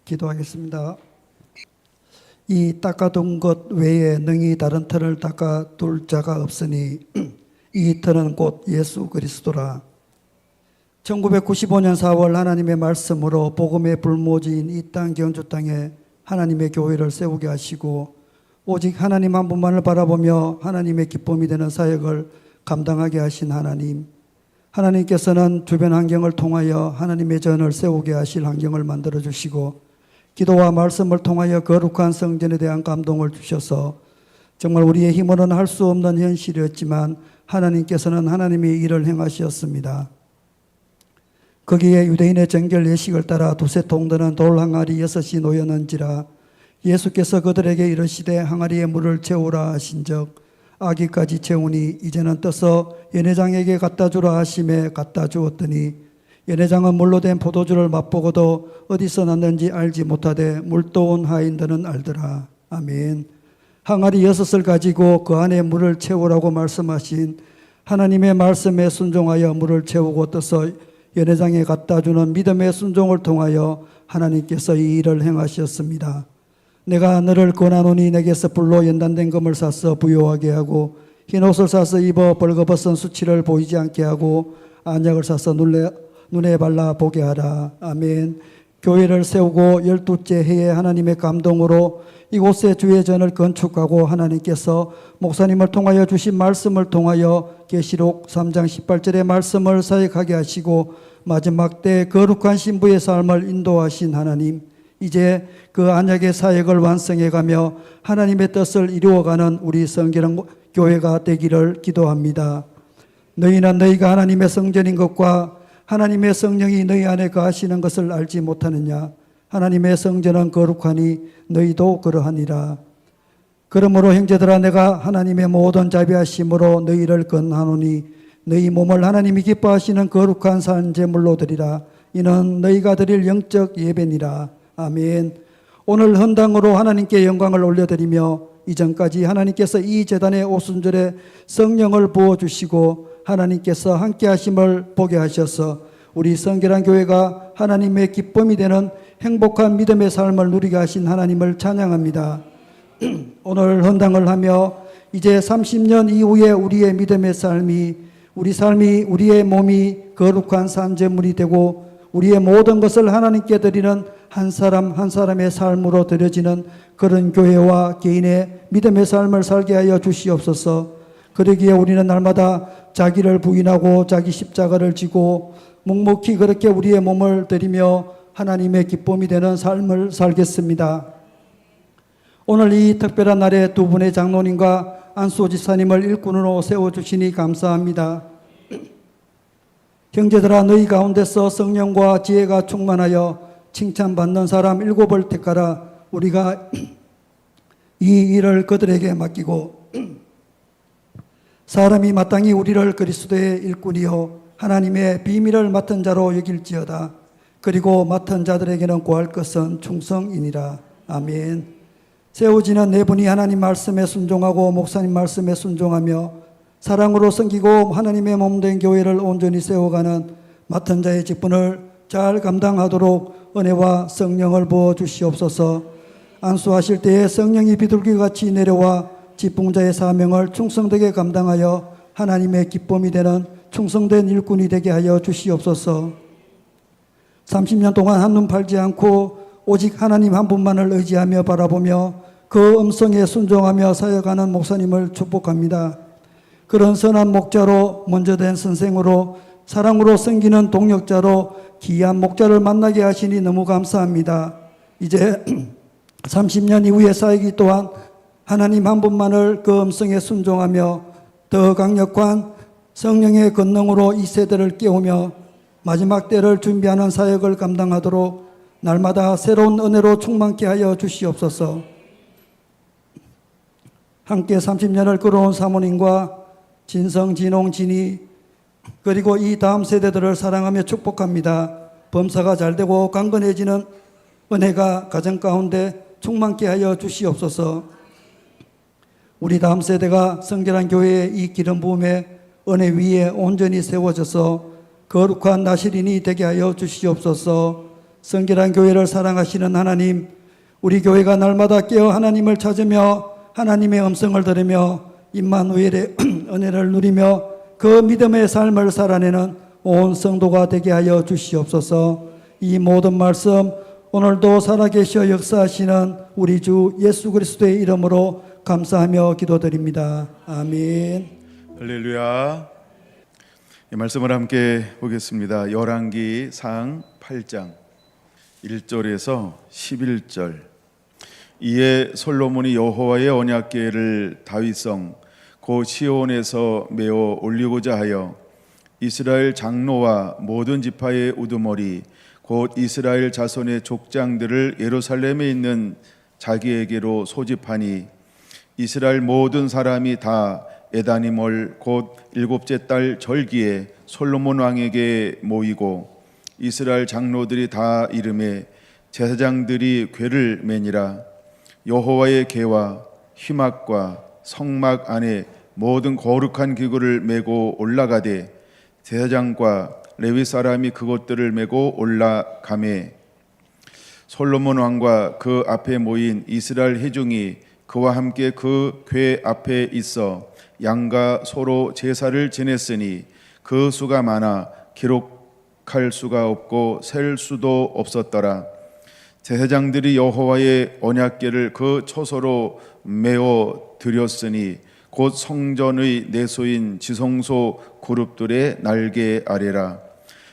기도하겠습니다. 이 닦아둔 것 외에 능히 다른 터를 닦아둘 자가 없으니 이 터는 곧 예수 그리스도라. 1995년 4월 하나님의 말씀으로 복음의 불모지인 이 땅 경주 땅에 하나님의 교회를 세우게 하시고 오직 하나님 한 분만을 바라보며 하나님의 기쁨이 되는 사역을 감당하게 하신 하나님, 하나님께서는 주변 환경을 통하여 하나님의 전을 세우게 하실 환경을 만들어 주시고 기도와 말씀을 통하여 거룩한 성전에 대한 감동을 주셔서 정말 우리의 힘으로는 할 수 없는 현실이었지만 하나님께서는 하나님의 일을 행하셨습니다. 거기에 유대인의 정결 예식을 따라 두세 통 드는 돌 항아리 6이 놓였는지라 예수께서 그들에게 이르시되 항아리에 물을 채우라 하신즉 아기까지 채우니 이제는 떠서 연회장에게 갖다 주라 하심에 갖다 주었더니 연회장은 물로 된 포도주를 맛보고도 어디서 났는지 알지 못하되 물도 온 하인들은 알더라. 아멘. 항아리 6을 가지고 그 안에 물을 채우라고 말씀하신 하나님의 말씀에 순종하여 물을 채우고 떠서 연회장에 갖다 주는 믿음의 순종을 통하여 하나님께서 이 일을 행하셨습니다. 내가 너를 권하노니 내게서 불로 연단된 금을 사서 부요하게 하고 흰옷을 사서 입어 벌거벗은 수치를 보이지 않게 하고 안약을 사서 눈에 발라 보게 하라. 아멘. 교회를 세우고 12째 해에 하나님의 감동으로 이곳에 주의 전을 건축하고 하나님께서 목사님을 통하여 주신 말씀을 통하여 계시록 3장 18절의 말씀을 사역하게 하시고 마지막 때 거룩한 신부의 삶을 인도하신 하나님, 이제 그 언약의 사역을 완성해가며 하나님의 뜻을 이루어가는 우리 성결한 교회가 되기를 기도합니다. 너희는 너희가 하나님의 성전인 것과 하나님의 성령이 너희 안에 거하시는 것을 알지 못하느냐? 하나님의 성전은 거룩하니 너희도 그러하니라. 그러므로 형제들아 내가 하나님의 모든 자비하심으로 너희를 권하노니 너희 몸을 하나님이 기뻐하시는 거룩한 산 제물로 드리라. 이는 너희가 드릴 영적 예배니라. 아멘. 오늘 헌당으로 하나님께 영광을 올려드리며 이전까지 하나님께서 이 제단의 오순절에 성령을 부어주시고 하나님께서 함께 하심을 보게 하셔서 우리 성결한 교회가 하나님의 기쁨이 되는 행복한 믿음의 삶을 누리게 하신 하나님을 찬양합니다. 오늘 헌당을 하며 이제 30년 이후에 우리의 믿음의 삶이 우리의 몸이 거룩한 산제물이 되고 우리의 모든 것을 하나님께 드리는 한 사람 한 사람의 삶으로 드려지는 그런 교회와 개인의 믿음의 삶을 살게 하여 주시옵소서. 그러기에 우리는 날마다 자기를 부인하고 자기 십자가를 지고 묵묵히 그렇게 우리의 몸을 드리며 하나님의 기쁨이 되는 삶을 살겠습니다. 오늘 이 특별한 날에 두 분의 장로님과 안수호 집사님을 일꾼으로 세워주시니 감사합니다. 형제들아 너희 가운데서 성령과 지혜가 충만하여 칭찬받는 사람 7을 택하라. 우리가 이 일을 그들에게 맡기고 사람이 마땅히 우리를 그리스도의 일꾼이요 하나님의 비밀을 맡은 자로 여길지어다. 그리고 맡은 자들에게는 구할 것은 충성이니라. 아멘. 세워지는 네 분이 하나님 말씀에 순종하고 목사님 말씀에 순종하며 사랑으로 섬기고 하나님의 몸된 교회를 온전히 세워가는 맡은 자의 직분을 잘 감당하도록 은혜와 성령을 부어 주시옵소서. 안수하실 때에 성령이 비둘기같이 내려와 직분자의 사명을 충성되게 감당하여 하나님의 기쁨이 되는 충성된 일꾼이 되게 하여 주시옵소서. 30년 동안 한눈 팔지 않고 오직 하나님 한 분만을 의지하며 바라보며 그 음성에 순종하며 사역하는 목사님을 축복합니다. 그런 선한 목자로 먼저 된 선생으로 사랑으로 섬기는 동역자로 귀한 목자를 만나게 하시니 너무 감사합니다. 이제 30년 이후의 사역이 또한 하나님 한 분만을 그 음성에 순종하며 더 강력한 성령의 권능으로 이 세대를 깨우며 마지막 때를 준비하는 사역을 감당하도록 날마다 새로운 은혜로 충만케 하여 주시옵소서. 함께 30년을 끌어온 사모님과 진성, 진홍, 진희 그리고 이 다음 세대들을 사랑하며 축복합니다. 범사가 잘되고 강건해지는 은혜가 가정 가운데 충만케 하여 주시옵소서. 우리 다음 세대가 성결한 교회의 이 기름 부음의 은혜 위에 온전히 세워져서 거룩한 나시린이 되게 하여 주시옵소서. 성결한 교회를 사랑하시는 하나님, 우리 교회가 날마다 깨어 하나님을 찾으며 하나님의 음성을 들으며 임마누엘의 은혜를 누리며 그 믿음의 삶을 살아내는 온 성도가 되게 하여 주시옵소서. 이 모든 말씀 오늘도 살아계셔 역사하시는 우리 주 예수 그리스도의 이름으로 감사하며 기도드립니다. 아멘. 할렐루야. 이 말씀을 함께 보겠습니다. 열왕기상 8장 1절에서 11절. 이에 솔로몬이 여호와의 언약궤를 다윗성 고 시온에서 메어 올리고자 하여 이스라엘 장로와 모든 지파의 우두머리 곧 이스라엘 자손의 족장들을 예루살렘에 있는 자기에게로 소집하니 이스라엘 모든 사람이 다 에다니멀 곧 일곱째 달 절기에 솔로몬 왕에게 모이고 이스라엘 장로들이 다 이름에 제사장들이 궤를 매니라. 여호와의 궤와 휘막과 성막 안에 모든 거룩한 기구를 메고 올라가되 제사장과 레위 사람이 그것들을 메고 올라가매 솔로몬 왕과 그 앞에 모인 이스라엘 회중이 그와 함께 그 궤 앞에 있어 양과 소로 제사를 지냈으니 그 수가 많아 기록할 수가 없고 셀 수도 없었더라. 제사장들이 여호와의 언약궤를 그 초소로 메어 드렸으니 곧 성전의 내소인 지성소 그룹들의 날개 아래라.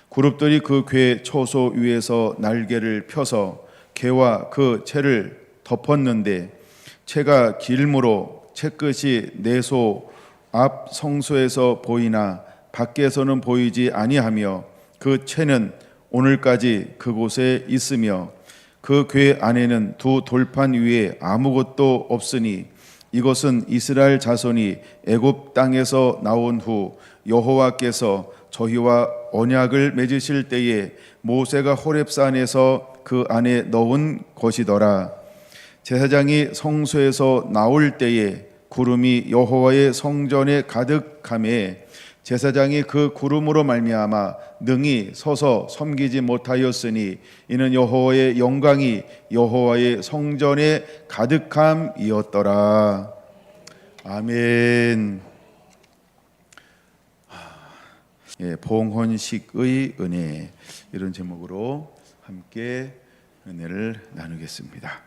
그룹들이 그 궤 초소 위에서 날개를 펴서 궤와 그 채를 덮었는데 채가 길므로 채끝이 내소 앞 성소에서 보이나 밖에서는 보이지 아니하며 그 채는 오늘까지 그곳에 있으며 그 궤 안에는 두 돌판 위에 아무것도 없으니 이것은 이스라엘 자손이 애굽 땅에서 나온 후 여호와께서 저희와 언약을 맺으실 때에 모세가 호렙산에서 그 안에 넣은 것이더라. 제사장이 성소에서 나올 때에 구름이 여호와의 성전에 가득하매 제사장이 그 구름으로 말미암아 능히 서서 섬기지 못하였으니 이는 여호와의 영광이 여호와의 성전에 가득함이었더라. 아멘. 봉헌식의 은혜, 이런 제목으로 함께 은혜를 나누겠습니다.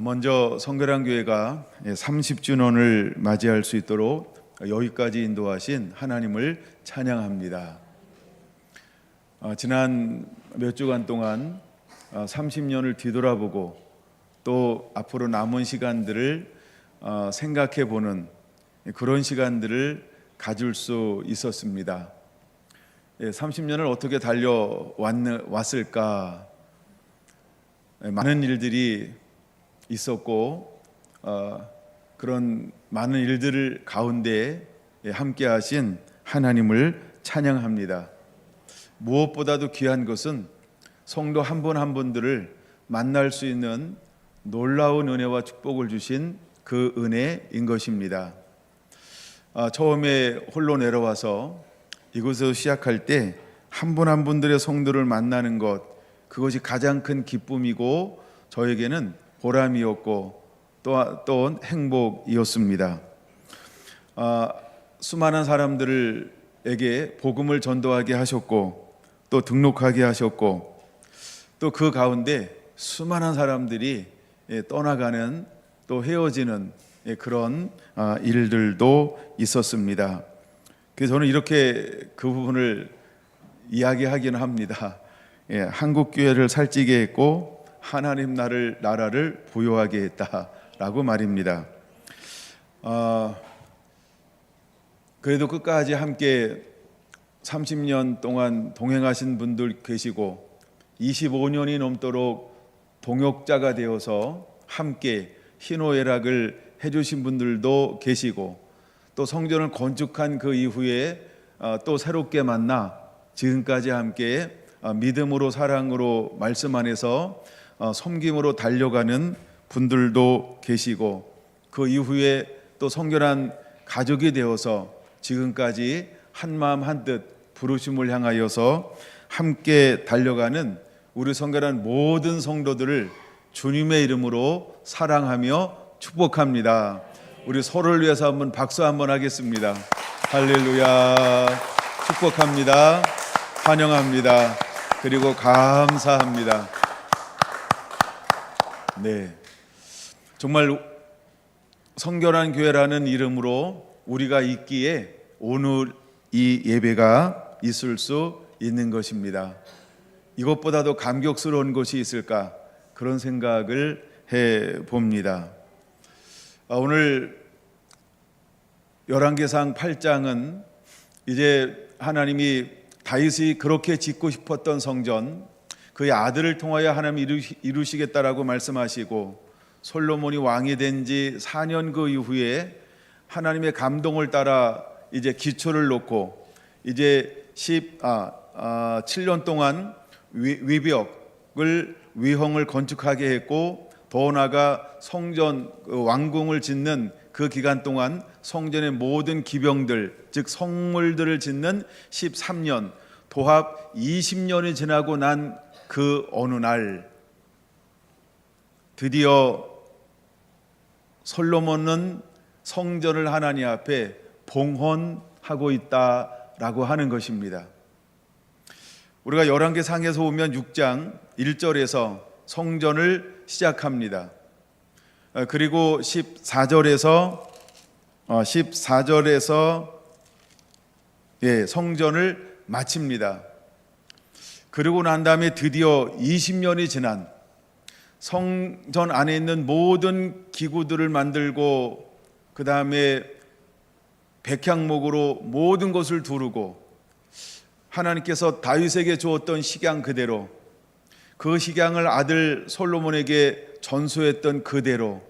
먼저 성결한 교회가 30주년을 맞이할 수 있도록 여기까지 인도하신 하나님을 찬양합니다. 지난 몇 주간 동안 30년을 뒤돌아보고 또 앞으로 남은 시간들을 생각해 보는 그런 시간들을 가질 수 있었습니다. 30년을 어떻게 달려왔을까? 많은 일들이 있었고 그런 많은 일들 가운데 함께 하신 하나님을 찬양합니다. 무엇보다도 귀한 것은 성도 한 분 한 분들을 만날 수 있는 놀라운 은혜와 축복을 주신 그 은혜인 것입니다. 처음에 홀로 내려와서 이곳에서 시작할 때 한 분 한 분들의 성도를 만나는 것, 그것이 가장 큰 기쁨이고 저에게는 보람이었고 또 행복이었습니다. 수많은 사람들에게 복음을 전도하게 하셨고 또 등록하게 하셨고 또 그 가운데 수많은 사람들이 떠나가는 또 헤어지는 그런 일들도 있었습니다. 그래서 저는 이렇게 그 부분을 이야기하기는 합니다. 한국 교회를 살찌게 했고 하나님 나라를 부요하게 했다라고 말입니다. 그래도 끝까지 함께 30년 동안 동행하신 분들 계시고 25년이 넘도록 동역자가 되어서 함께 희노애락을 해주신 분들도 계시고 또 성전을 건축한 그 이후에 또 새롭게 만나 지금까지 함께 믿음으로 사랑으로 말씀 안에서 섬김으로 달려가는 분들도 계시고 그 이후에 또 성결한 가족이 되어서 지금까지 한마음 한뜻 부르심을 향하여서 함께 달려가는 우리 성결한 모든 성도들을 주님의 이름으로 사랑하며 축복합니다. 우리 서로를 위해서 한번 박수 한번 하겠습니다. 할렐루야. 축복합니다. 환영합니다. 그리고 감사합니다. 네, 정말 성결한 교회라는 이름으로 우리가 있기에 오늘 이 예배가 있을 수 있는 것입니다. 이것보다도 감격스러운 것이 있을까, 그런 생각을 해 봅니다. 오늘 열왕기상 8장은 이제 하나님이 다윗이 그렇게 짓고 싶었던 성전, 그의 아들을 통하여 하나님 이루시겠다라고 말씀하시고, 솔로몬이 왕이 된 지 4년 그 이후에 하나님의 감동을 따라 이제 기초를 놓고 이제 7년 동안 위형을 건축하게 했고, 더 나아가 성전 왕궁을 짓는 그 기간 동안 성전의 모든 기병들, 즉 성물들을 짓는 13년, 도합 20년이 지나고 난 그 어느 날 드디어 솔로몬은 성전을 하나님 앞에 봉헌하고 있다라고 하는 것입니다. 우리가 열왕기상에서 보면 6장 1절에서 성전을 시작합니다. 그리고 14절에서 성전을 마칩니다. 그리고 난 다음에 드디어 20년이 지난 성전 안에 있는 모든 기구들을 만들고, 그 다음에 백향목으로 모든 것을 두르고, 하나님께서 다윗에게 주었던 식양 그대로, 그 식양을 아들 솔로몬에게 전수했던 그대로,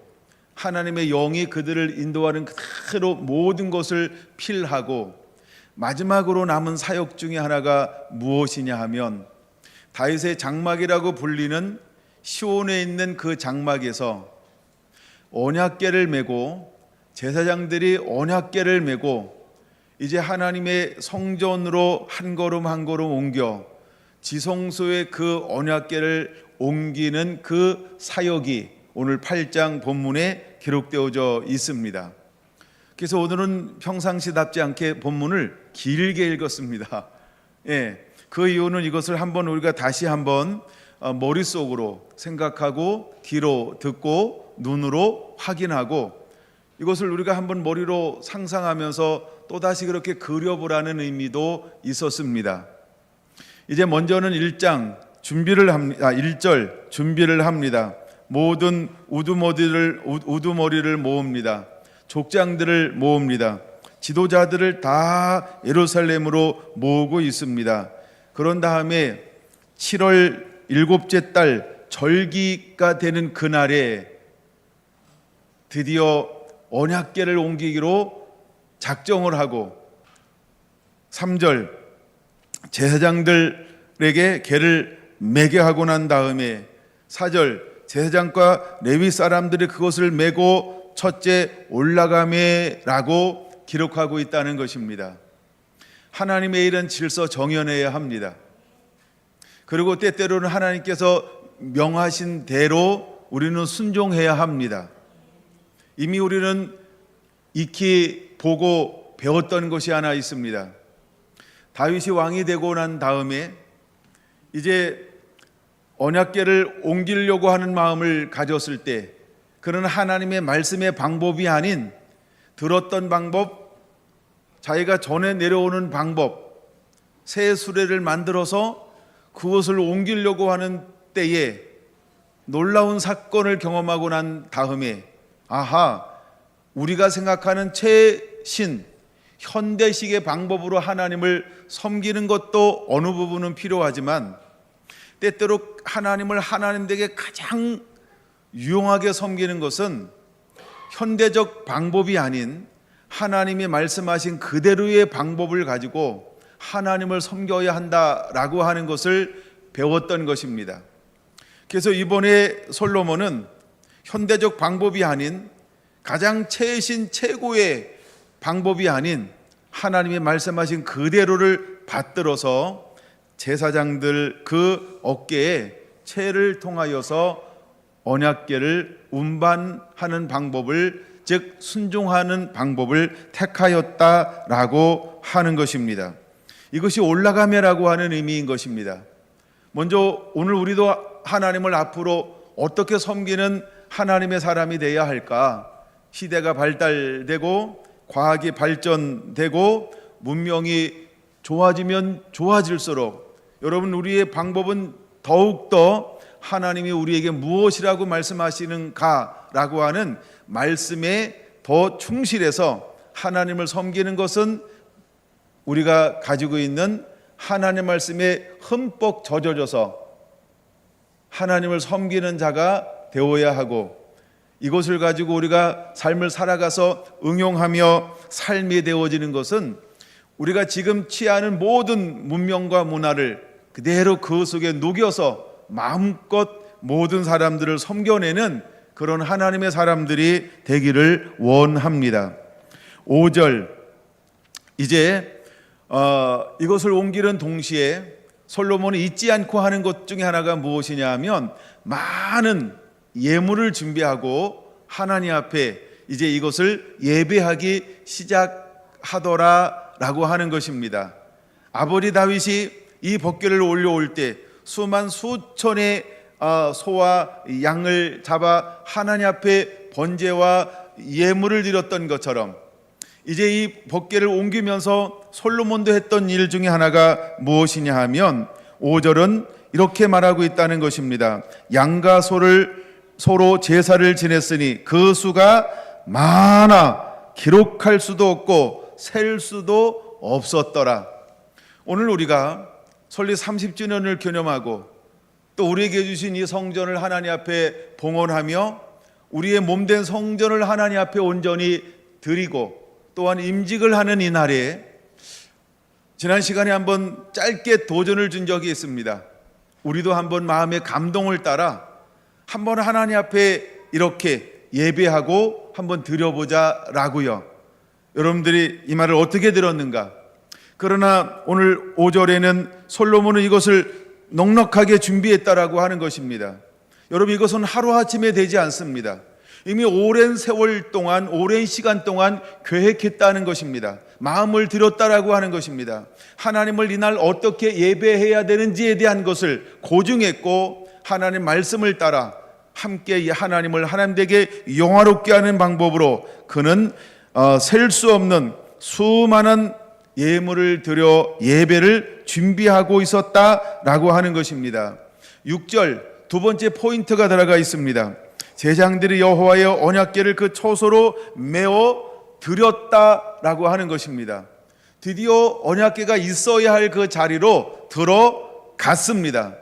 하나님의 영이 그들을 인도하는 그대로 모든 것을 필하고, 마지막으로 남은 사역 중에 하나가 무엇이냐 하면, 다윗의 장막이라고 불리는 시온에 있는 그 장막에서 언약궤를 메고, 제사장들이 언약궤를 메고 이제 하나님의 성전으로 한 걸음 한 걸음 옮겨 지성소에 그 언약궤를 옮기는 그 사역이 오늘 8장 본문에 기록되어져 있습니다. 그래서 오늘은 평상시답지 않게 본문을 길게 읽었습니다. 그 이유는 이것을 한번 우리가 다시 한번 머릿속으로 생각하고, 귀로 듣고, 눈으로 확인하고, 이것을 우리가 한번 머리로 상상하면서 또다시 그렇게 그려보라는 의미도 있었습니다. 이제 먼저는 1장 준비를 합니다. 1절 준비를 합니다. 모든 우두머리를 모읍니다. 족장들을 모읍니다. 지도자들을 다 예루살렘으로 모으고 있습니다. 그런 다음에 7월 7째 달 절기가 되는 그날에 드디어 언약궤를 옮기기로 작정을 하고, 3절 제사장들에게 궤를 매게 하고 난 다음에 4절 제사장과 레위 사람들이 그것을 메고 첫째 올라가매라고 기록하고 있다는 것입니다. 하나님의 일은 질서 정연해야 합니다. 그리고 때때로는 하나님께서 명하신 대로 우리는 순종해야 합니다. 이미 우리는 익히 보고 배웠던 것이 하나 있습니다. 다윗이 왕이 되고 난 다음에 이제 언약궤를 옮기려고 하는 마음을 가졌을 때, 그는 하나님의 말씀의 방법이 아닌 들었던 방법, 자기가 전에 내려오는 방법, 새 수레를 만들어서 그것을 옮기려고 하는 때에 놀라운 사건을 경험하고 난 다음에, 우리가 생각하는 최신 현대식의 방법으로 하나님을 섬기는 것도 어느 부분은 필요하지만, 때때로 하나님을 하나님에게 가장 유용하게 섬기는 것은 현대적 방법이 아닌 하나님이 말씀하신 그대로의 방법을 가지고 하나님을 섬겨야 한다라고 하는 것을 배웠던 것입니다. 그래서 이번에 솔로몬은 현대적 방법이 아닌, 가장 최신 최고의 방법이 아닌 하나님이 말씀하신 그대로를 받들어서 제사장들 그 어깨에 채를 통하여서 언약궤를 운반하는 방법을, 즉 순종하는 방법을 택하였다라고 하는 것입니다. 이것이 올라가며라고 하는 의미인 것입니다. 먼저 오늘 우리도 하나님을 앞으로 어떻게 섬기는 하나님의 사람이 되어야 할까? 시대가 발달되고 과학이 발전되고 문명이 좋아지면 좋아질수록 여러분, 우리의 방법은 더욱더 하나님이 우리에게 무엇이라고 말씀하시는가라고 하는 말씀에 더 충실해서 하나님을 섬기는 것은 우리가 가지고 있는 하나님의 말씀에 흠뻑 젖어져서 하나님을 섬기는 자가 되어야 하고, 이것을 가지고 우리가 삶을 살아가서 응용하며 삶이 되어지는 것은 우리가 지금 취하는 모든 문명과 문화를 그대로 그 속에 녹여서 마음껏 모든 사람들을 섬겨내는 그런 하나님의 사람들이 되기를 원합니다. 5절, 이제 이것을 옮기는 동시에 솔로몬이 잊지 않고 하는 것 중에 하나가 무엇이냐 하면 많은 예물을 준비하고 하나님 앞에 이제 이것을 예배하기 시작하더라라고 하는 것입니다. 아버지 다윗이 이 법궤를 올려올 때 수만 수천의 소와 양을 잡아 하나님 앞에 번제와 예물을 드렸던 것처럼 이제 이 법궤를 옮기면서 솔로몬도 했던 일 중에 하나가 무엇이냐 하면 5절은 이렇게 말하고 있다는 것입니다. 양과 소로 제사를 지냈으니 그 수가 많아 기록할 수도 없고 셀 수도 없었더라. 오늘 우리가 설립 30주년을 기념하고 또 우리에게 주신 이 성전을 하나님 앞에 봉헌하며 우리의 몸된 성전을 하나님 앞에 온전히 드리고 또한 임직을 하는 이 날에 지난 시간에 한번 짧게 도전을 준 적이 있습니다. 우리도 한번 마음의 감동을 따라 한번 하나님 앞에 이렇게 예배하고 한번 드려보자라고요. 여러분들이 이 말을 어떻게 들었는가? 그러나 오늘 5절에는 솔로몬은 이것을 넉넉하게 준비했다라고 하는 것입니다. 여러분, 이것은 하루아침에 되지 않습니다. 이미 오랜 세월 동안, 오랜 시간 동안 계획했다는 것입니다. 마음을 들였다라고 하는 것입니다. 하나님을 이날 어떻게 예배해야 되는지에 대한 것을 고증했고 하나님 말씀을 따라 함께 하나님을 하나님에게 영화롭게 하는 방법으로 그는 셀 수 없는 수많은 예물을 드려 예배를 준비하고 있었다라고 하는 것입니다. 6절 두 번째 포인트가 들어가 있습니다. 제장들이 여호와의 언약궤를 그 초소로 메어 드렸다라고 하는 것입니다. 드디어 언약궤가 있어야 할 그 자리로 들어갔습니다.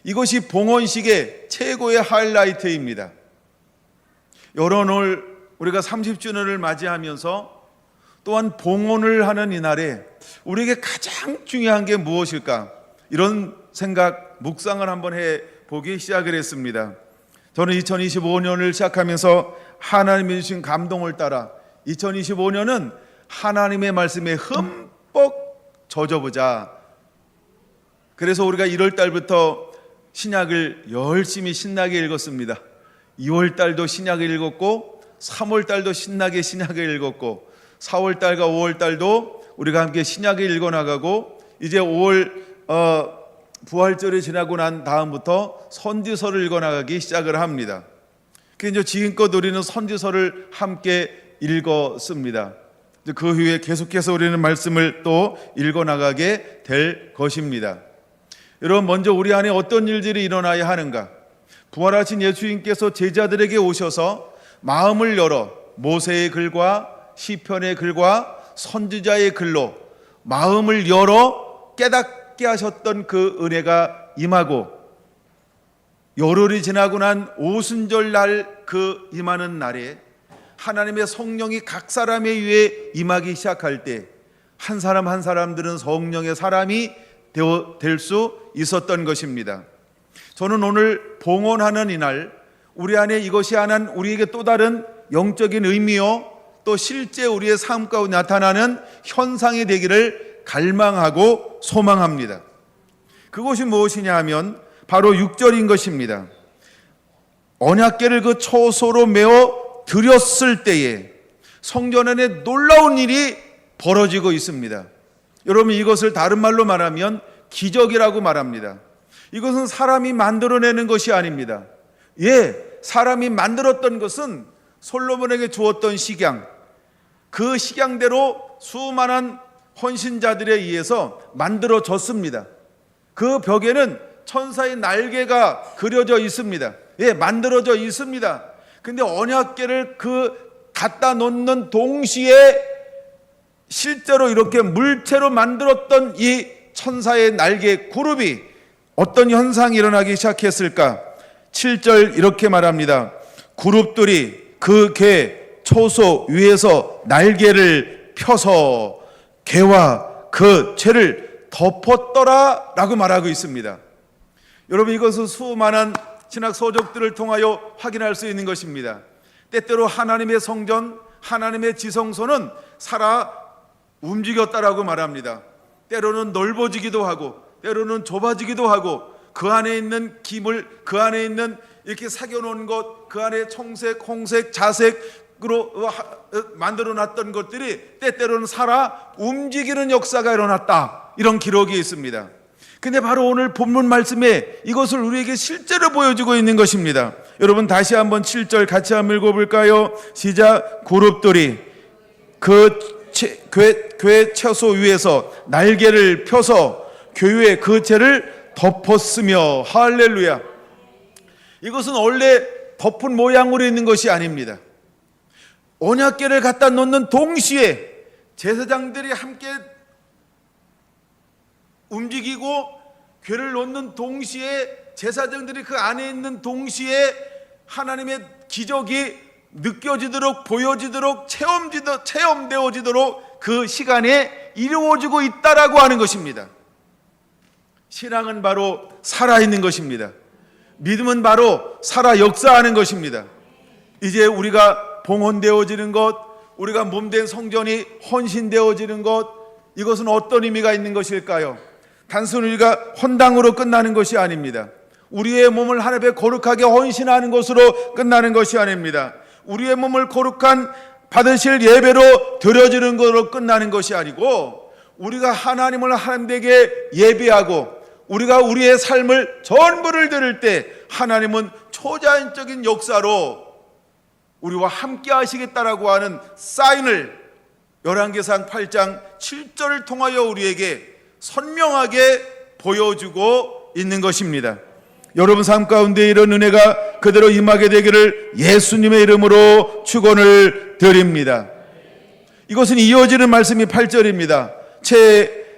이것이 봉헌식의 최고의 하이라이트입니다. 오늘 우리가 30주년을 맞이하면서 또한 봉헌을 하는 이날에 우리에게 가장 중요한 게 무엇일까? 이런 생각, 묵상을 한번 해보기 시작을 했습니다. 저는 2025년을 시작하면서 하나님이 주신 감동을 따라 2025년은 하나님의 말씀에 흠뻑 젖어보자. 그래서 우리가 1월 달부터 신약을 열심히 신나게 읽었습니다. 2월 달도 신약을 읽었고 3월 달도 신나게 신약을 읽었고 4월 달과 5월 달도 우리가 함께 신약을 읽어나가고 이제 5월 부활절이 지나고 난 다음부터 선지서를 읽어나가기 시작을 합니다. 그래서 지금껏 우리는 선지서를 함께 읽었습니다. 그 후에 계속해서 우리는 말씀을 또 읽어나가게 될 것입니다. 여러분, 먼저 우리 안에 어떤 일들이 일어나야 하는가? 부활하신 예수님께서 제자들에게 오셔서 마음을 열어 모세의 글과 시편의 글과 선지자의 글로 마음을 열어 깨닫게 하셨던 그 은혜가 임하고 열흘이 지나고 난 오순절 날 그 임하는 날에 하나님의 성령이 각 사람의 위에 임하기 시작할 때 한 사람 한 사람들은 성령의 사람이 될 수 있었던 것입니다. 저는 오늘 봉헌하는 이날 우리 안에 이것이 하나는 우리에게 또 다른 영적인 의미요 또 실제 우리의 삶 가운데 나타나는 현상이 되기를 갈망하고 소망합니다. 그것이 무엇이냐 하면 바로 6절인 것입니다. 언약궤를 그 초소로 메어 드렸을 때에 성전 안에 놀라운 일이 벌어지고 있습니다. 여러분, 이것을 다른 말로 말하면 기적이라고 말합니다. 이것은 사람이 만들어내는 것이 아닙니다. 사람이 만들었던 것은 솔로몬에게 주었던 식양, 그 식양대로 수많은 헌신자들에 의해서 만들어졌습니다. 그 벽에는 천사의 날개가 그려져 있습니다. 만들어져 있습니다. 근데 언약궤를 갖다 놓는 동시에 실제로 이렇게 물체로 만들었던 이 천사의 날개 그룹이 어떤 현상이 일어나기 시작했을까? 7절 이렇게 말합니다. 그룹들이 그 궤 초소 위에서 날개를 펴서 궤와 그 채를 덮었더라 라고 말하고 있습니다. 여러분, 이것은 수많은 신학 서적들을 통하여 확인할 수 있는 것입니다. 때때로 하나님의 성전, 하나님의 지성소는 살아 움직였다라고 말합니다. 때로는 넓어지기도 하고 때로는 좁아지기도 하고 그 안에 있는 기물, 그 안에 있는 이렇게 사겨놓은 것, 그 안에 청색, 홍색, 자색으로 만들어 놨던 것들이 때때로는 살아 움직이는 역사가 일어났다, 이런 기록이 있습니다. 근데 바로 오늘 본문 말씀에 이것을 우리에게 실제로 보여주고 있는 것입니다. 여러분, 다시 한번 7절 같이 한번 읽어볼까요? 시작. 그룹들이 그 궤 채소 위에서 날개를 펴서 교회의 그 채를 덮었으며, 할렐루야. 이것은 원래 덮은 모양으로 있는 것이 아닙니다. 언약궤를 갖다 놓는 동시에 제사장들이 함께 움직이고 궤를 놓는 동시에 제사장들이 그 안에 있는 동시에 하나님의 기적이 느껴지도록, 보여지도록, 체험되어지도록 그 시간에 이루어지고 있다라고 하는 것입니다. 신앙은 바로 살아있는 것입니다. 믿음은 바로 살아 역사하는 것입니다. 이제 우리가 봉헌되어지는 것, 우리가 몸된 성전이 헌신되어지는 것, 이것은 어떤 의미가 있는 것일까요? 단순히 우리가 헌당으로 끝나는 것이 아닙니다. 우리의 몸을 하나님께 거룩하게 헌신하는 것으로 끝나는 것이 아닙니다. 우리의 몸을 거룩한 받으실 예배로 드려지는 것으로 끝나는 것이 아니고, 우리가 하나님을 하나님에게 예배하고 우리가 우리의 삶을 전부를 드릴 때 하나님은 초자연적인 역사로 우리와 함께 하시겠다라고 하는 사인을 열왕기상 8장 7절을 통하여 우리에게 선명하게 보여주고 있는 것입니다. 여러분 삶 가운데 이런 은혜가 그대로 임하게 되기를 예수님의 이름으로 축원을 드립니다. 이것은 이어지는 말씀이 8절입니다.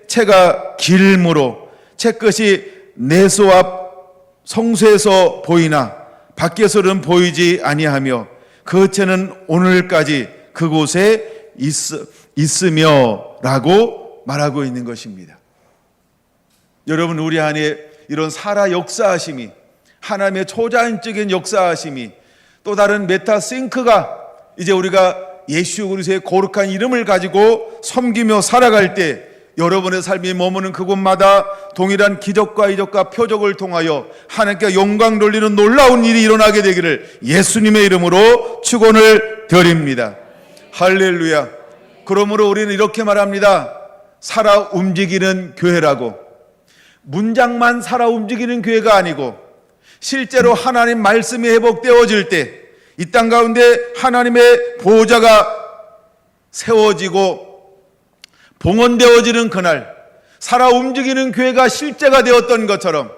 채가 길므로 채 끝이 내소 앞 성소에서 보이나 밖에서는 보이지 아니하며 그 채는 오늘까지 그곳에 있으며 라고 말하고 있는 것입니다. 여러분, 우리 안에 이런 살아 역사하심이, 하나님의 초자연적인 역사하심이, 또 다른 메타싱크가 이제 우리가 예수 그리스도의 거룩한 이름을 가지고 섬기며 살아갈 때 여러분의 삶이 머무는 그곳마다 동일한 기적과 이적과 표적을 통하여 하나님께 영광 돌리는 놀라운 일이 일어나게 되기를 예수님의 이름으로 축원을 드립니다. 할렐루야. 그러므로 우리는 이렇게 말합니다. 살아 움직이는 교회라고. 문장만 살아 움직이는 교회가 아니고 실제로 하나님 말씀이 회복되어질 때 이 땅 가운데 하나님의 보호자가 세워지고 봉헌되어지는 그날 살아 움직이는 교회가 실제가 되었던 것처럼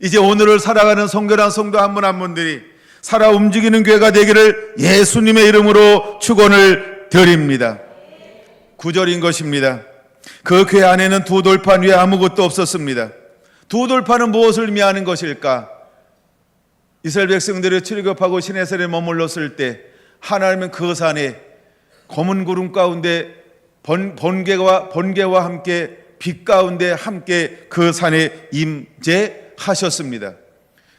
이제 오늘을 살아가는 성결한 성도 한 분 한 분들이 살아 움직이는 교회가 되기를 예수님의 이름으로 축원을 드립니다. 9절인 것입니다. 그 교회 안에는 두 돌판 위에 아무것도 없었습니다. 두 돌판은 무엇을 의미하는 것일까? 이스라엘 백성들이 출애굽하고 시내산에 머물렀을 때 하나님은 그 산에 검은 구름 가운데 번개와 함께 빛 가운데 함께 그 산에 임재하셨습니다.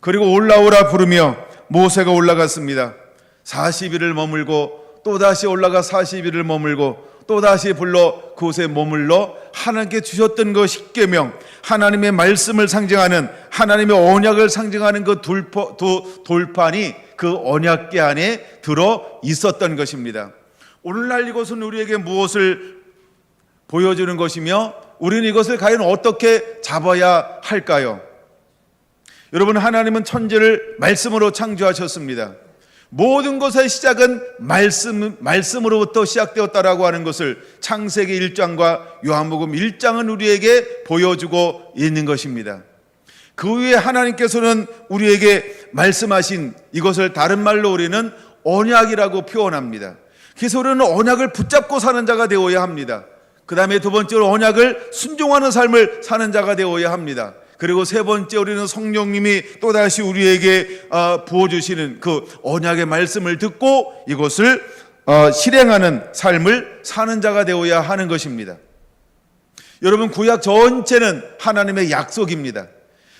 그리고 올라오라 부르며 모세가 올라갔습니다. 40일을 머물고 또다시 올라가 40일을 머물고 또다시 불러 그곳에 머물러 하나님께 주셨던 그 십계명, 하나님의 말씀을 상징하는, 하나님의 언약을 상징하는 그 돌판이 그 언약궤 안에 들어 있었던 것입니다. 오늘날 이것은 우리에게 무엇을 보여주는 것이며 우리는 이것을 과연 어떻게 잡아야 할까요? 여러분, 하나님은 천지를 말씀으로 창조하셨습니다. 모든 것의 시작은 말씀으로부터 시작되었다라고 하는 것을 창세기 1장과 요한복음 1장은 우리에게 보여주고 있는 것입니다. 그 위에 하나님께서는 우리에게 말씀하신 이것을 다른 말로 우리는 언약이라고 표현합니다. 그래서 우리는 언약을 붙잡고 사는 자가 되어야 합니다. 그 다음에 두 번째로 언약을 순종하는 삶을 사는 자가 되어야 합니다. 그리고 세 번째, 우리는 성령님이 또다시 우리에게 부어주시는 그 언약의 말씀을 듣고 이것을 실행하는 삶을 사는 자가 되어야 하는 것입니다. 여러분, 구약 전체는 하나님의 약속입니다.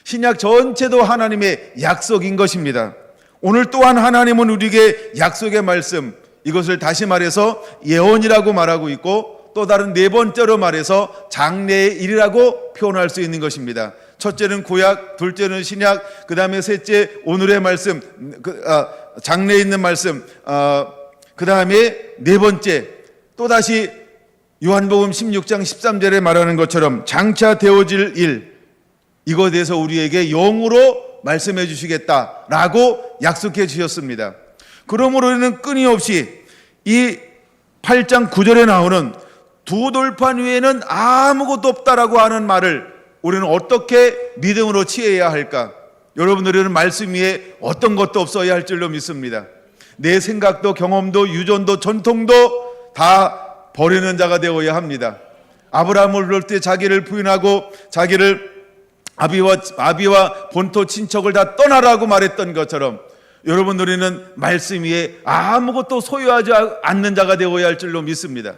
신약 전체도 하나님의 약속인 것입니다. 오늘 또한 하나님은 우리에게 약속의 말씀, 이것을 다시 말해서 예언이라고 말하고 있고, 또 다른 네 번째로 말해서 장래의 일이라고 표현할 수 있는 것입니다. 첫째는 구약, 둘째는 신약, 그 다음에 셋째 오늘의 말씀, 장래에 있는 말씀, 그 다음에 네 번째 또다시 요한복음 16장 13절에 말하는 것처럼 장차 되어질 일, 이것에 대해서 우리에게 영으로 말씀해 주시겠다라고 약속해 주셨습니다. 그러므로 우리는 끊임없이 이 8장 9절에 나오는 두 돌판 위에는 아무것도 없다라고 하는 말을 우리는 어떻게 믿음으로 취해야 할까? 여러분들은 말씀 위에 어떤 것도 없어야 할 줄로 믿습니다. 내 생각도 경험도 유전도 전통도 다 버리는 자가 되어야 합니다. 아브라함을 부를 때 자기를 부인하고 자기를 아비와 본토 친척을 다 떠나라고 말했던 것처럼 여러분, 우리는 말씀 위에 아무것도 소유하지 않는 자가 되어야 할 줄로 믿습니다.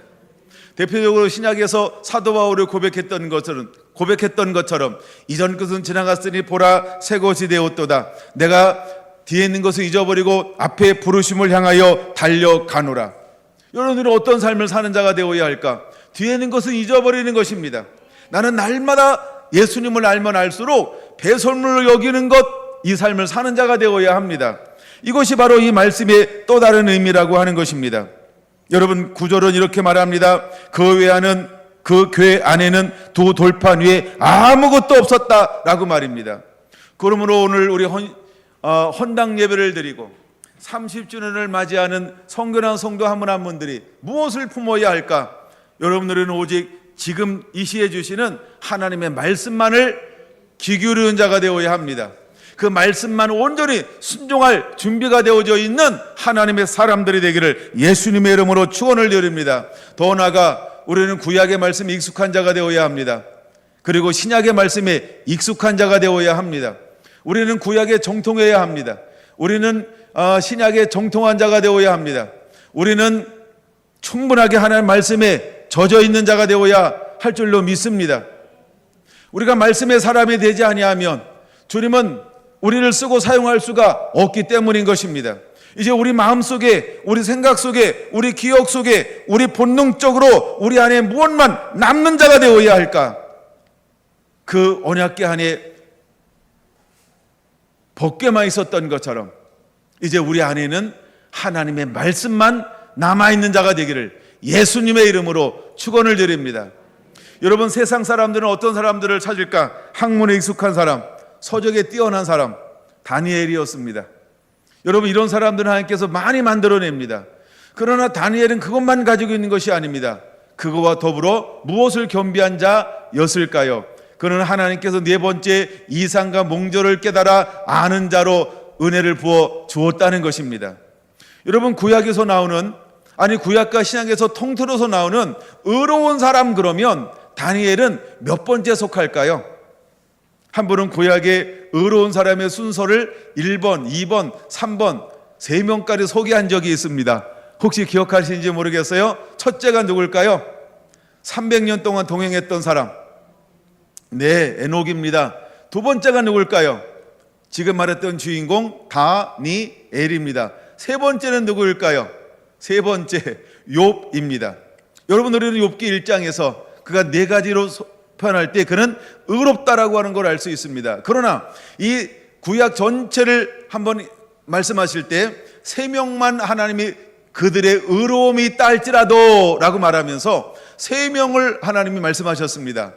대표적으로 신약에서 사도 바울을 고백했던 것처럼 이전 것은 지나갔으니 보라 새 것이 되었도다. 내가 뒤에 있는 것을 잊어버리고 앞에 부르심을 향하여 달려가노라. 여러분들은 어떤 삶을 사는 자가 되어야 할까? 뒤에 있는 것을 잊어버리는 것입니다. 나는 날마다 예수님을 알면 알수록 배설물로 여기는 것, 이 삶을 사는 자가 되어야 합니다. 이것이 바로 이 말씀의 또 다른 의미라고 하는 것입니다. 여러분, 구절은 이렇게 말합니다. 그 교회 안에는 두 돌판 위에 아무것도 없었다라고 말입니다. 그러므로 오늘 우리 헌당 예배를 드리고 30주년을 맞이하는 성결한 성도 한 분 한 분들이 무엇을 품어야 할까? 여러분들은 오직 지금 이 시에 주시는 하나님의 말씀만을 귀 기울이는 자가 되어야 합니다. 그 말씀만 온전히 순종할 준비가 되어져 있는 하나님의 사람들이 되기를 예수님의 이름으로 축원을 드립니다. 더 나아가 우리는 구약의 말씀에 익숙한 자가 되어야 합니다. 그리고 신약의 말씀에 익숙한 자가 되어야 합니다. 우리는 구약에 정통해야 합니다. 우리는 신약에 정통한 자가 되어야 합니다. 우리는 충분하게 하나님의 말씀에 젖어 있는 자가 되어야 할 줄로 믿습니다. 우리가 말씀의 사람이 되지 아니하면 주님은 우리를 쓰고 사용할 수가 없기 때문인 것입니다. 이제 우리 마음속에, 우리 생각 속에, 우리 기억 속에, 우리 본능적으로 우리 안에 무엇만 남는 자가 되어야 할까? 그 언약궤 안에 벗게만 있었던 것처럼 이제 우리 안에는 하나님의 말씀만 남아있는 자가 되기를 예수님의 이름으로 축원을 드립니다. 여러분, 세상 사람들은 어떤 사람들을 찾을까? 학문에 익숙한 사람, 서적에 뛰어난 사람, 다니엘이었습니다. 여러분, 이런 사람들은 하나님께서 많이 만들어냅니다. 그러나 다니엘은 그것만 가지고 있는 것이 아닙니다. 그거와 더불어 무엇을 겸비한 자였을까요? 그는 하나님께서 네 번째 이상과 몽절을 깨달아 아는 자로 은혜를 부어 주었다는 것입니다. 여러분, 구약에서 나오는, 아니 구약과 신약에서 통틀어서 나오는 의로운 사람, 그러면 다니엘은 몇 번째 속할까요? 한 분은 구약의 의로운 사람의 순서를 1번, 2번, 3번, 3명까지 소개한 적이 있습니다. 혹시 기억하시는지 모르겠어요. 첫째가 누굴까요? 300년 동안 동행했던 사람, 네, 에녹입니다. 두 번째가 누굴까요? 지금 말했던 주인공 다니엘입니다. 세 번째는 누구일까요? 세 번째 욥입니다. 여러분, 우리는 욥기 1장에서 그가 네 가지로 표현할 때 그는 의롭다라고 하는 걸 알 수 있습니다. 그러나 이 구약 전체를 한번 말씀하실 때 세 명만 하나님이 그들의 의로움이 있다 할지라도 라고 말하면서 세 명을 하나님이 말씀하셨습니다.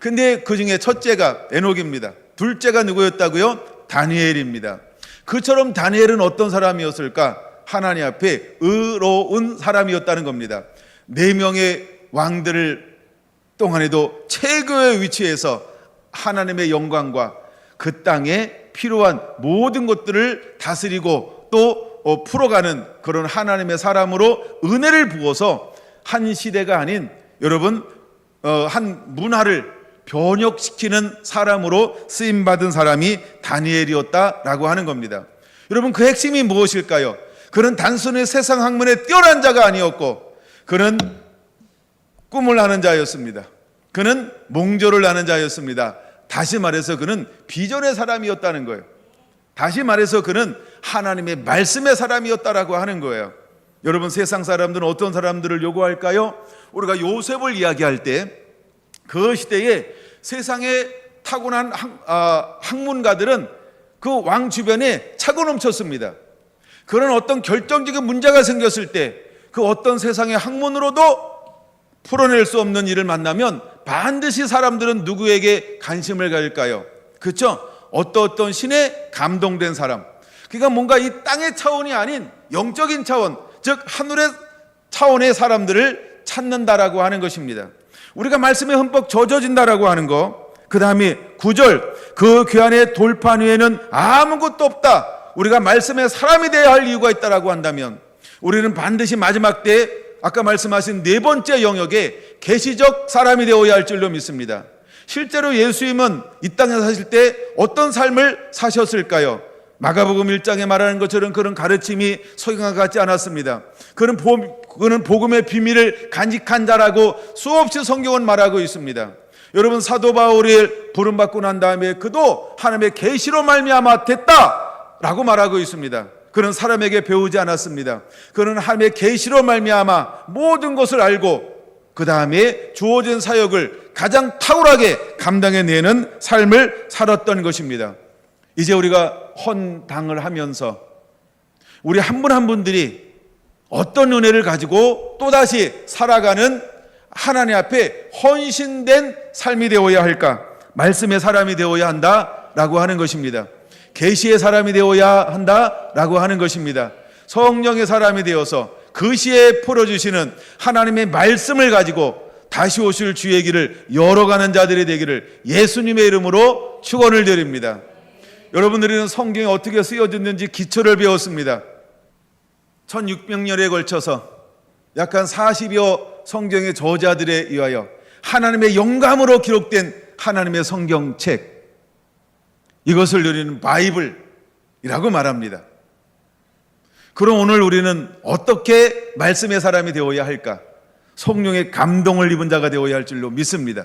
근데 그 중에 첫째가 에녹입니다. 둘째가 누구였다고요? 다니엘입니다. 그처럼 다니엘은 어떤 사람이었을까? 하나님 앞에 의로운 사람이었다는 겁니다. 네 명의 왕들을 동안에도 최고의 위치에서 하나님의 영광과 그 땅에 필요한 모든 것들을 다스리고 또 풀어가는 그런 하나님의 사람으로 은혜를 부어서 한 시대가 아닌 여러분 한 문화를 변혁시키는 사람으로 쓰임받은 사람이 다니엘이었다라고 하는 겁니다. 여러분 그 핵심이 무엇일까요? 그는 단순히 세상 학문에 뛰어난 자가 아니었고 그는 꿈을 하는 자였습니다. 그는 몽조를 하는 자였습니다. 다시 말해서 그는 비전의 사람이었다는 거예요. 다시 말해서 그는 하나님의 말씀의 사람이었다라고 하는 거예요. 여러분 세상 사람들은 어떤 사람들을 요구할까요? 우리가 요셉을 이야기할 때 그 시대에 세상에 타고난 학문가들은 그 왕 주변에 차고 넘쳤습니다. 그런 어떤 결정적인 문제가 생겼을 때 그 어떤 세상의 학문으로도 풀어낼 수 없는 일을 만나면 반드시 사람들은 누구에게 관심을 가질까요? 그렇죠? 어떤 신에 감동된 사람. 그러니까 뭔가 이 땅의 차원이 아닌 영적인 차원, 즉 하늘의 차원의 사람들을 찾는다라고 하는 것입니다. 우리가 말씀에 흠뻑 젖어진다라고 하는 거. 그 다음에 9절, 그 귀환의 돌판 위에는 아무것도 없다. 우리가 말씀의 사람이 되어야 할 이유가 있다라고 한다면 우리는 반드시 마지막 때 아까 말씀하신 네 번째 영역에 계시적 사람이 되어야 할 줄로 믿습니다. 실제로 예수님은 이 땅에 사실 때 어떤 삶을 사셨을까요? 마가복음 1장에 말하는 것처럼 그런 가르침이 소경과 같지 않았습니다. 그는 복음의 비밀을 간직한 자라고 수없이 성경은 말하고 있습니다. 여러분 사도 바울이 부름받고 난 다음에 그도 하나님의 계시로 말미암아 됐다라고 말하고 있습니다. 그는 사람에게 배우지 않았습니다. 그는 하나님의 계시로 말미암아 모든 것을 알고 그 다음에 주어진 사역을 가장 탁월하게 감당해내는 삶을 살았던 것입니다. 이제 우리가 헌당을 하면서 우리 한 분 한 분들이 어떤 은혜를 가지고 또다시 살아가는 하나님 앞에 헌신된 삶이 되어야 할까? 말씀의 사람이 되어야 한다라고 하는 것입니다. 계시의 사람이 되어야 한다라고 하는 것입니다. 성령의 사람이 되어서 그 시에 풀어주시는 하나님의 말씀을 가지고 다시 오실 주의 길을 열어가는 자들이 되기를 예수님의 이름으로 축원을 드립니다. 여러분들은 성경이 어떻게 쓰여졌는지 기초를 배웠습니다. 1600년에 걸쳐서 약 한 40여 성경의 저자들에 의하여 하나님의 영감으로 기록된 하나님의 성경책, 이것을 우리는 바이블이라고 말합니다. 그럼 오늘 우리는 어떻게 말씀의 사람이 되어야 할까? 성령의 감동을 입은 자가 되어야 할 줄로 믿습니다.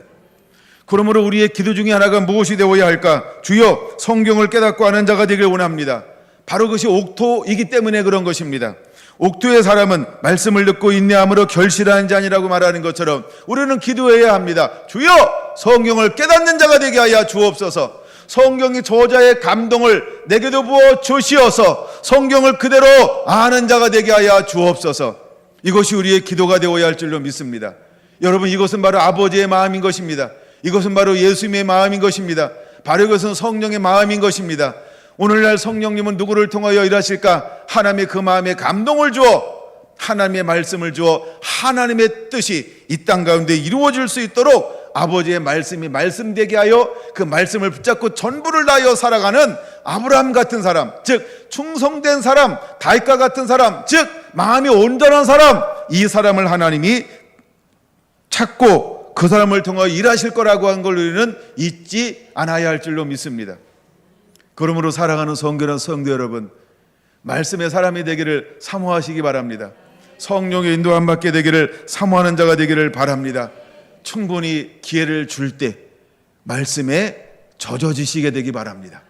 그러므로 우리의 기도 중에 하나가 무엇이 되어야 할까? 주여 성경을 깨닫고 아는 자가 되길 원합니다. 바로 그것이 옥토이기 때문에 그런 것입니다. 옥토의 사람은 말씀을 듣고 인내함으로 결실하는 자니라고 말하는 것처럼 우리는 기도해야 합니다. 주여 성경을 깨닫는 자가 되게 하여 주옵소서. 성경의 저자의 감동을 내게도 부어 주시어서 성경을 그대로 아는 자가 되게 하여 주옵소서. 이것이 우리의 기도가 되어야 할 줄로 믿습니다. 여러분 이것은 바로 아버지의 마음인 것입니다. 이것은 바로 예수님의 마음인 것입니다. 바로 이것은 성령의 마음인 것입니다. 오늘날 성령님은 누구를 통하여 일하실까? 하나님의 그 마음에 감동을 주어 하나님의 말씀을 주어 하나님의 뜻이 이 땅 가운데 이루어질 수 있도록 아버지의 말씀이 말씀되게 하여 그 말씀을 붙잡고 전부를 다하여 살아가는 아브라함 같은 사람, 즉 충성된 사람, 다윗과 같은 사람, 즉 마음이 온전한 사람, 이 사람을 하나님이 찾고 그 사람을 통하여 일하실 거라고 한 걸 우리는 잊지 않아야 할 줄로 믿습니다. 그러므로 사랑하는 성결한 성도 여러분, 말씀의 사람이 되기를 사모하시기 바랍니다. 성령의 인도함 받게 되기를 사모하는 자가 되기를 바랍니다. 충분히 기회를 줄 때 말씀에 젖어지시게 되기 바랍니다.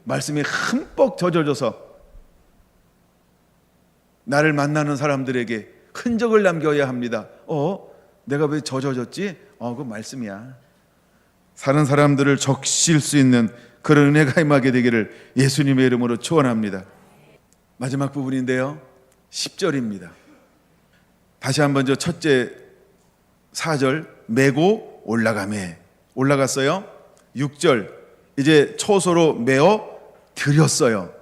말씀에 흠뻑 젖어져서 나를 만나는 사람들에게 흔적을 남겨야 합니다. 내가 왜 젖어졌지? 그 말씀이야. 사는 사람들을 적실 수 있는 그런 은혜가 임하게 되기를 예수님의 이름으로 축원합니다. 마지막 부분인데요, 10절입니다. 다시 한번 저 첫째 4절 메고 올라가매, 올라갔어요. 6절 이제 초소로 메어 드렸어요.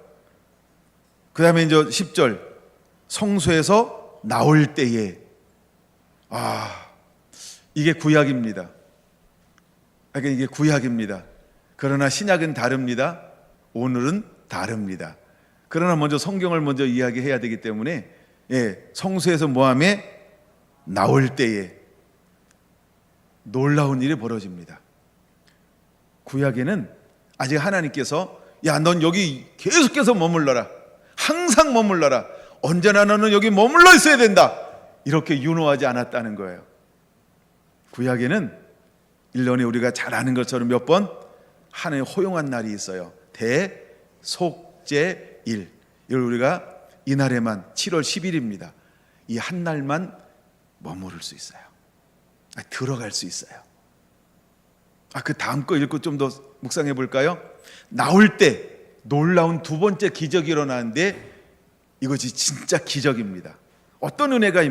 그 다음에 이제 10절 성소에서 나올 때에, 이게 구약입니다. 그러니까 이게 구약입니다. 그러나 신약은 다릅니다. 오늘은 다릅니다. 그러나 먼저 성경을 먼저 이야기해야 되기 때문에, 성소에서 모함에 나올 때에 놀라운 일이 벌어집니다. 구약에는 아직 하나님께서 야, 넌 여기 계속해서 머물러라, 항상 머물러라, 언제나 너는 여기 머물러 있어야 된다, 이렇게 윤호하지 않았다는 거예요. 구약에는 1년에 우리가 잘 아는 것처럼 몇 번 하나님 허용한 날이 있어요. 대속죄일. 이걸 우리가 이날에만 7월 10일입니다. 이 한 날만 머무를 수 있어요. 들어갈 수 있어요. 그 다음 거 읽고 좀 더 묵상해 볼까요? 나올 때 놀라운 두 번째 기적이 일어나는데 이것이 진짜 기적입니다. 어떤 은혜가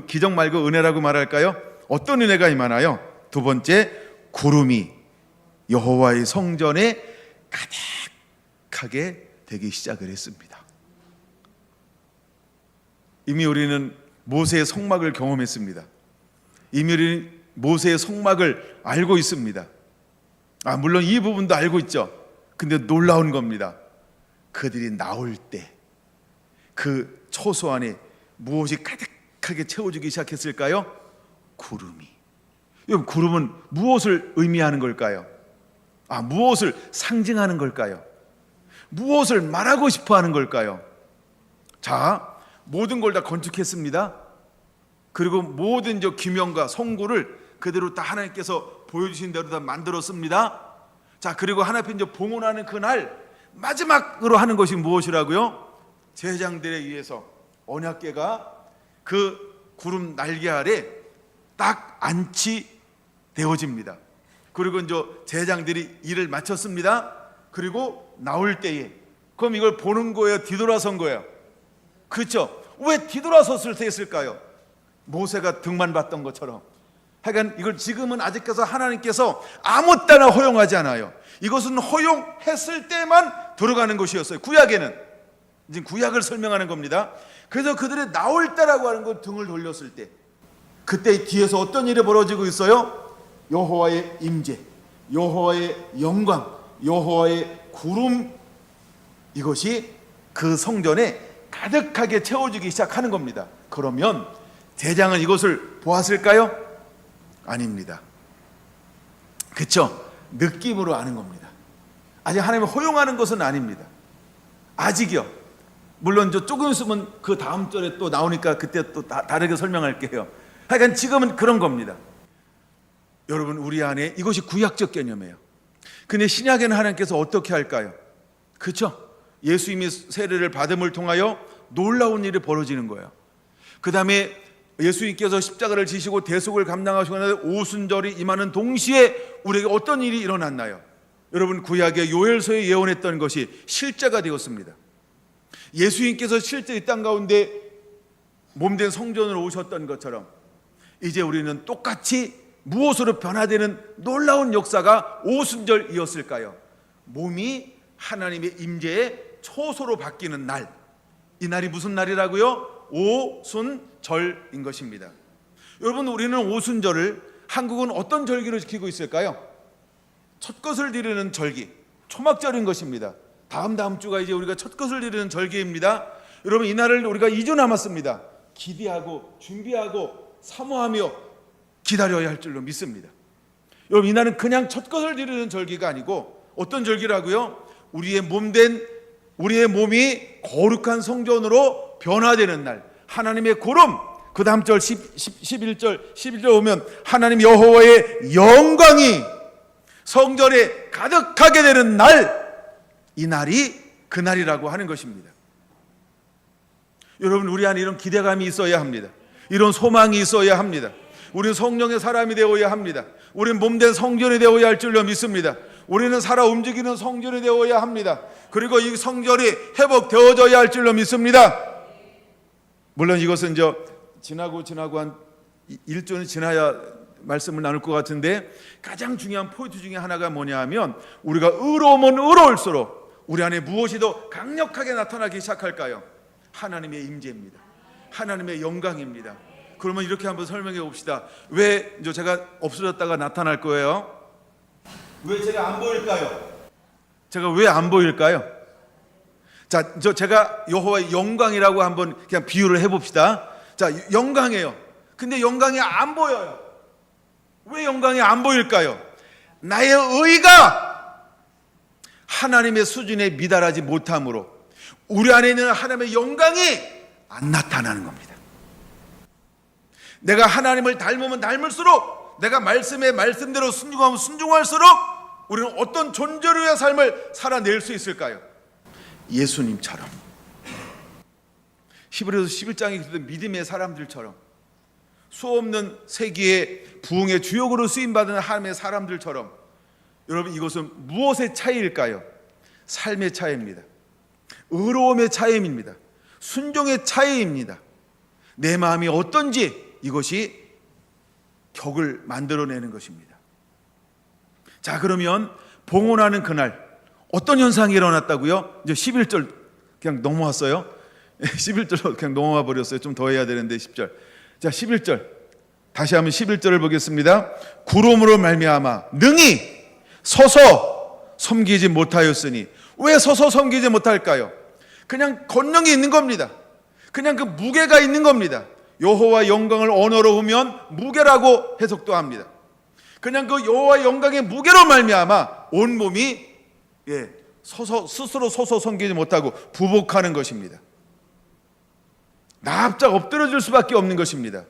기적 말고 은혜라고 말할까요? 어떤 은혜가 임하나요? 두 번째, 구름이 여호와의 성전에 가득하게 되기 시작을 했습니다. 이미 우리는 모세의 성막을 경험했습니다. 이미 우리는 모세의 성막을 알고 있습니다. 물론 이 부분도 알고 있죠. 근데 놀라운 겁니다. 그들이 나올 때 그 초소 안에 무엇이 가득하게 채워지기 시작했을까요? 구름이. 여러분, 구름은 무엇을 의미하는 걸까요? 무엇을 상징하는 걸까요? 무엇을 말하고 싶어 하는 걸까요? 자, 모든 걸 다 건축했습니다. 그리고 모든 저 기명과 성구를 그대로 다 하나님께서 보여주신 대로 다 만들었습니다. 자, 그리고 하나님 이제 봉헌하는 그날 마지막으로 하는 것이 무엇이라고요? 제사장들에 의해서 언약궤가 그 구름 날개 아래 딱 안치되어집니다. 그리고 이제 제사장들이 일을 마쳤습니다. 그리고 나올 때에, 그럼 이걸 보는 거예요, 뒤돌아선 거예요? 그렇죠? 왜 뒤돌아섰을 때 했을까요? 모세가 등만 봤던 것처럼. 하여간 이걸 지금은 아직까지 하나님께서 아무 때나 허용하지 않아요. 이것은 허용했을 때만 들어가는 것이었어요. 구약에는. 지금 구약을 설명하는 겁니다. 그래서 그들이 나올 때라고 하는 건 등을 돌렸을 때, 그때 뒤에서 어떤 일이 벌어지고 있어요? 여호와의 임재, 여호와의 영광, 여호와의 구름, 이것이 그 성전에 가득하게 채워지기 시작하는 겁니다. 그러면 제사장은 이것을 보았을까요? 아닙니다. 그렇죠? 느낌으로 아는 겁니다. 아직 하나님이 허용하는 것은 아닙니다. 아직이요. 물론 조금 있으면 그 다음 절에 또 나오니까 그때 또 다르게 설명할게요. 하여간 지금은 그런 겁니다. 여러분, 우리 안에 이것이 구약적 개념이에요. 근데 신약에는 하나님께서 어떻게 할까요? 그렇죠? 예수님이 세례를 받음을 통하여 놀라운 일이 벌어지는 거예요. 그 다음에 예수님께서 십자가를 지시고 대속을 감당하시고 나서 오순절이 임하는 동시에 우리에게 어떤 일이 일어났나요? 여러분, 구약의 요엘서에 예언했던 것이 실제가 되었습니다. 예수님께서 실제 이 땅 가운데 몸된 성전으로 오셨던 것처럼 이제 우리는 똑같이 무엇으로 변화되는 놀라운 역사가 오순절이었을까요? 몸이 하나님의 임재의 초소로 바뀌는 날. 이 날이 무슨 날이라고요? 오순절인 것입니다. 여러분, 우리는 오순절을 한국은 어떤 절기로 지키고 있을까요? 첫것을 드리는 절기, 초막절인 것입니다. 다음 주가 이제 우리가 첫것을 드리는 절기입니다. 여러분, 이 날을 우리가 2주 남았습니다. 기대하고 준비하고 사모하며 기다려야 할 줄로 믿습니다. 여러분, 이 날은 그냥 첫것을 드리는 절기가 아니고 어떤 절기라고요? 우리의 몸이 거룩한 성전으로 변화되는 날, 하나님의 구름, 그 다음 절 11절 오면 하나님 여호와의 영광이 성전에 가득하게 되는 날, 이 날이 그 날이라고 하는 것입니다. 여러분, 우리 안에 이런 기대감이 있어야 합니다. 이런 소망이 있어야 합니다. 우리는 성령의 사람이 되어야 합니다. 우리는 몸된 성전이 되어야 할 줄로 믿습니다. 우리는 살아 움직이는 성전이 되어야 합니다. 그리고 이 성전이 회복되어져야 할 줄로 믿습니다. 물론 이것은 지나고 한 1조는 지나야 말씀을 나눌 것 같은데, 가장 중요한 포인트 중에 하나가 뭐냐 하면, 우리가 의로우면 의로울수록 우리 안에 무엇이 더 강력하게 나타나기 시작할까요? 하나님의 임재입니다. 하나님의 영광입니다. 그러면 이렇게 한번 설명해 봅시다. 왜 제가 없어졌다가 나타날 거예요? 왜 제가 안 보일까요? 제가 왜 안 보일까요? 자, 제가 여호와의 영광이라고 한번 그냥 비유를 해봅시다. 자, 영광이에요. 근데 영광이 안 보여요. 왜 영광이 안 보일까요? 나의 의가 하나님의 수준에 미달하지 못함으로 우리 안에 있는 하나님의 영광이 안 나타나는 겁니다. 내가 하나님을 닮으면 닮을수록, 내가 말씀대로 순종하면 순종할수록 우리는 어떤 존재로의 삶을 살아낼 수 있을까요? 예수님처럼, 히브리서 11장에 기록된 믿음의 사람들처럼, 수없는 세기의 부흥의 주역으로 쓰임받은 하나님의 사람들처럼. 여러분, 이것은 무엇의 차이일까요? 삶의 차이입니다. 의로움의 차이입니다. 순종의 차이입니다. 내 마음이 어떤지 이것이 격을 만들어내는 것입니다. 자, 그러면 봉헌하는 그날 어떤 현상이 일어났다고요? 이제 11절 그냥 넘어왔어요. 11절로 그냥 넘어와 버렸어요. 좀 더 해야 되는데 10절. 자, 11절 다시 한번 11절을 보겠습니다. 구름으로 말미암아 능히 서서 섬기지 못하였으니. 왜 서서 섬기지 못할까요? 그냥 권능이 있는 겁니다. 그냥 그 무게가 있는 겁니다. 여호와 영광을 언어로 하면 무게라고 해석도 합니다. 그냥 그 여호와 영광의 무게로 말미암아 온 몸이 스스로 서서 섬기지 못하고 부복하는 것입니다. 납작 엎드려질 수밖에 없는 것입니다.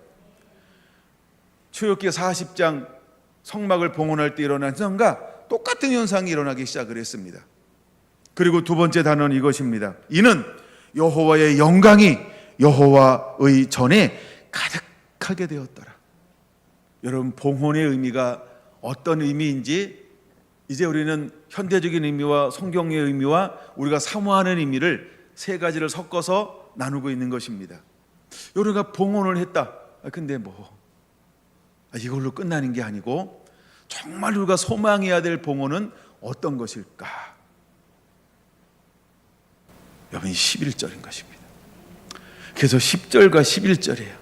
출애굽기 40장 성막을 봉헌할 때 일어난 현상과 똑같은 현상이 일어나기 시작을 했습니다. 그리고 두 번째 단어는 이것입니다. 이는 여호와의 영광이 여호와의 전에 가득하게 되었더라. 여러분, 봉헌의 의미가 어떤 의미인지 이제 우리는 현대적인 의미와 성경의 의미와 우리가 사모하는 의미를 세 가지를 섞어서 나누고 있는 것입니다. 우리가 봉헌을 했다. 근데 이걸로 끝나는 게 아니고 정말 우리가 소망해야 될 봉헌은 어떤 것일까? 여러분, 11절인 것입니다. 그래서 10절과 11절이에요.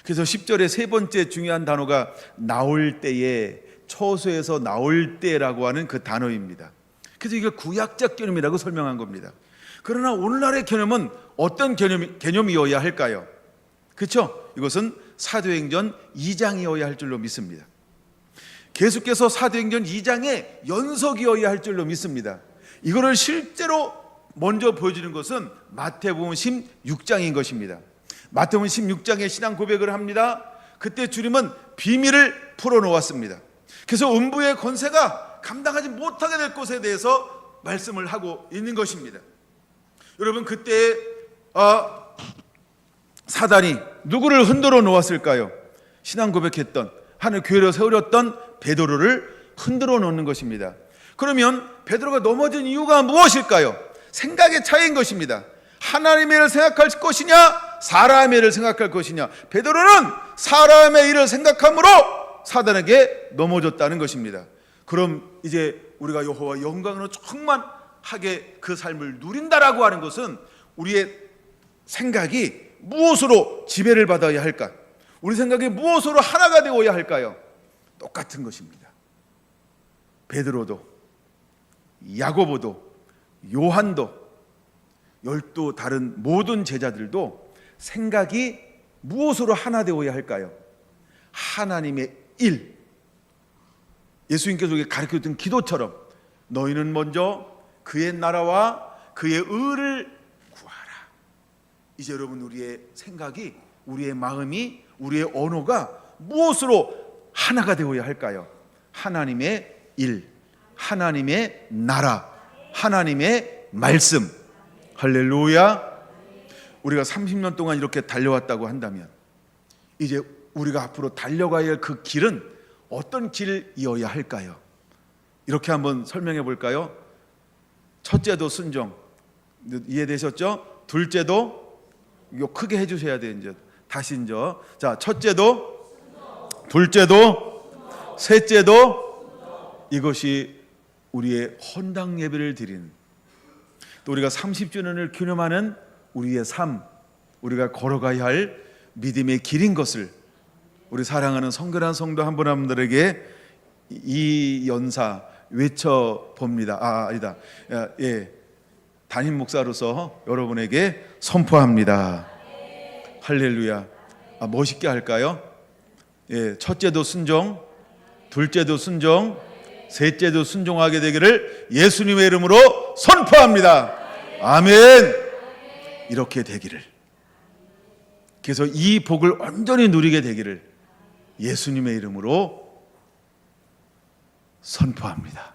그래서 10절의 세 번째 중요한 단어가 나올 때에, 처소에서 나올 때라고 하는 그 단어입니다. 그래서 이게 구약적 개념이라고 설명한 겁니다. 그러나 오늘날의 개념은 어떤 개념이어야 할까요? 그렇죠? 이것은 사도행전 2장이어야 할 줄로 믿습니다. 계속해서 사도행전 2장의 연속이어야 할 줄로 믿습니다. 이거를 실제로 먼저 보여주는 것은 마태복음 16장인 것입니다. 마태복음 16장에 신앙 고백을 합니다. 그때 주님은 비밀을 풀어놓았습니다. 그래서 음부의 권세가 감당하지 못하게 될 것에 대해서 말씀을 하고 있는 것입니다. 여러분, 그때 사단이 누구를 흔들어 놓았을까요? 신앙 고백했던, 하늘 교회로 세우렸던 베드로를 흔들어 놓는 것입니다. 그러면 베드로가 넘어진 이유가 무엇일까요? 생각의 차이인 것입니다. 하나님의 일을 생각할 것이냐, 사람의 일을 생각할 것이냐. 베드로는 사람의 일을 생각함으로 사단에게 넘어졌다는 것입니다. 그럼 이제 우리가 여호와 영광으로 충만하게 그 삶을 누린다라고 하는 것은 우리의 생각이 무엇으로 지배를 받아야 할까? 우리 생각이 무엇으로 하나가 되어야 할까요? 똑같은 것입니다. 베드로도, 야고보도, 요한도, 12 다른 모든 제자들도 생각이 무엇으로 하나 되어야 할까요? 하나님의 일, 예수님께서 가르쳐줬던 기도처럼 너희는 먼저 그의 나라와 그의 의를 구하라. 이제 여러분, 우리의 생각이, 우리의 마음이, 우리의 언어가 무엇으로 하나가 되어야 할까요? 하나님의 일, 하나님의 나라, 하나님의 말씀. 할렐루야. 우리가 30년 동안 이렇게 달려왔다고 한다면 이제 우리가 앞으로 달려가야 할 그 길은 어떤 길이어야 할까요? 이렇게 한번 설명해 볼까요? 첫째도 순종, 이해되셨죠? 둘째도, 이거 크게 해주셔야 돼요. 이제 다시 이제, 자, 첫째도, 둘째도, 셋째도, 이것이 우리의 헌당 예배를 드리는, 또 우리가 30주년을 기념하는 우리의 삶, 우리가 걸어가야 할 믿음의 길인 것을 우리 사랑하는 성결한 성도 한 분 한 분들에게 이 연사 외쳐 봅니다. 아니다. 예, 담임 목사로서 여러분에게 선포합니다. 할렐루야. 멋있게 할까요? 예, 첫째도 순종, 둘째도 순종, 셋째도 순종하게 되기를 예수님의 이름으로 선포합니다. 아멘. 이렇게 되기를. 그래서 이 복을 온전히 누리게 되기를 예수님의 이름으로 선포합니다.